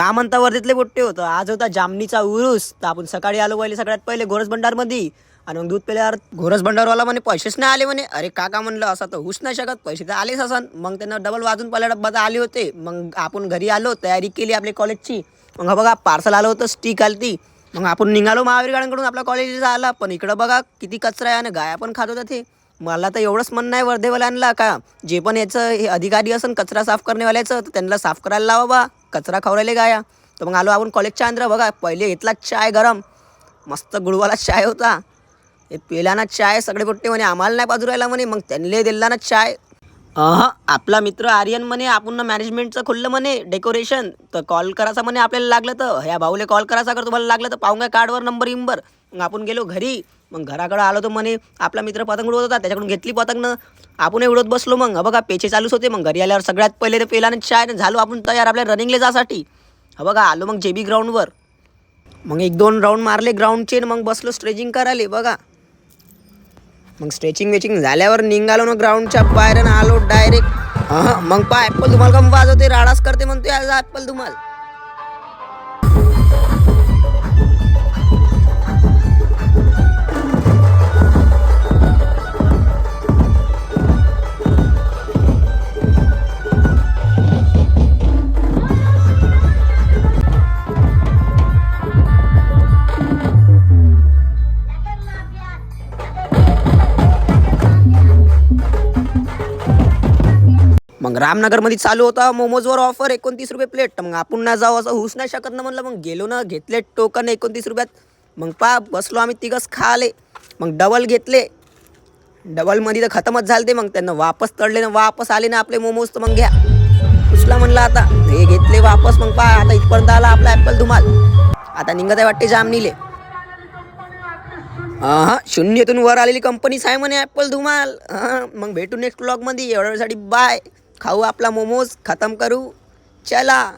का म्हणता वर्धेतले पोट्टे होतं. आज होता जामनीचा उरूस. तर आपण सकाळी आलो पहिले सगळ्यात पहिले घोरस भंडारमध्ये. आणि मग दूध पेल्यावर घोरस भंडारवाला म्हणे पैसेच नाही आले म्हणे. अरे काका म्हणलं असं तर होऊच नाही शकत, पैसे तर आलेच असन. मग त्यांना डबल वाजून पहिला डब्बा तर आले होते. मग आपण घरी आलो, तयारी केली आपल्या कॉलेजची. मग हा बघा पार्सल आलं होतं, स्टिक आली. मग आपण निघालो महावीर गार्डनकडून आपल्या कॉलेजला आला. पण इकडं बघा किती कचरा आहे आणि गाया पण खात होता ते. मला तर एवढंच म्हणणं आहे वर्धेवाल्यांना, का जे पण याचं हे अधिकारी असन कचरा साफ करण्यावाल्याचं, तर त्यांना साफ करायला लावा बा, कचरा खाऊ राहिले गाया. तर मग आलो आपण कॉलेजच्या अंदर. बघा पहिले घेतला चाय गरम, मस्त गुळवाला चाय होता. हे पेला ना चाय, सगळे पोट्टे म्हणे आम्हाला नाही पाजू राहिला म्हणे. मग त्यांनी दिला ना चाय. आपला मित्र आर्यन म्हणे आपण मॅनेजमेंटचं खुल्लं म्हणे डेकोरेशन, तर कॉल करायचा म्हणे आपल्याला लागलं तर. ह्या भाऊले कॉल करायचा, कर तुम्हाला लागलं तर पाहून काय कार्डवर नंबर इंबर. मग आपण गेलो घरी. मग घराकडं आलो तर म्हणे आपला मित्र पतंग उडवत होता, त्याच्याकडून घेतली पतंगनं. आपण उडत बसलो. मग बघा पेचे चालूच होते. मग घरी आल्यावर सगळ्यात पहिले ते पेला चाय झालो आपण तयार आपल्या रनिंगला जासाठी. बघा आलो मग JB ग्राउंडवर. मग 1-2 राऊंड मारले ग्राउंडचे. मग बसलो स्ट्रेचिंग करायला बघा. मग स्ट्रेचिंग वेचिंग झाल्यावर निघालो ना ग्राउंडच्या बाहेर ना आलो डायरेक्ट. मग पा ॲपल तुम्हाला कम वाजवते, राडाच करते म्हणतोय आज ॲपल तुम्हाला. मग रामनगरमध्ये चालू होता मोमोजवर ऑफर 29 रुपये प्लेट. मग आपण ना जाऊ असं होऊच नाही शकत ना म्हणलं. मग गेलो ना, घेतले टोकन 29 रुपयात. मग बसलो आम्ही तिघच खाले. मग डबल घेतले. डबलमध्ये तर खतमच झाले ते. मग त्यांना वापस तळले ना, वापस आले ना आपले मोमोज. तर मग घ्या उचला म्हणलं आता हे घेतले वापस. मग आता इथपर्यंत आला आपला ॲपल धुमाल. आता निघत आहे वाटते जामनीले. शून्यातून वर आलेली कंपनीच आहे म्हणे ॲपल धुमाल. मग भेटू नेक्स्ट ब्लॉगमध्ये. एवढ्या वेळसाठी बाय. खाऊ आपला मोमोज, खतम करू, चला.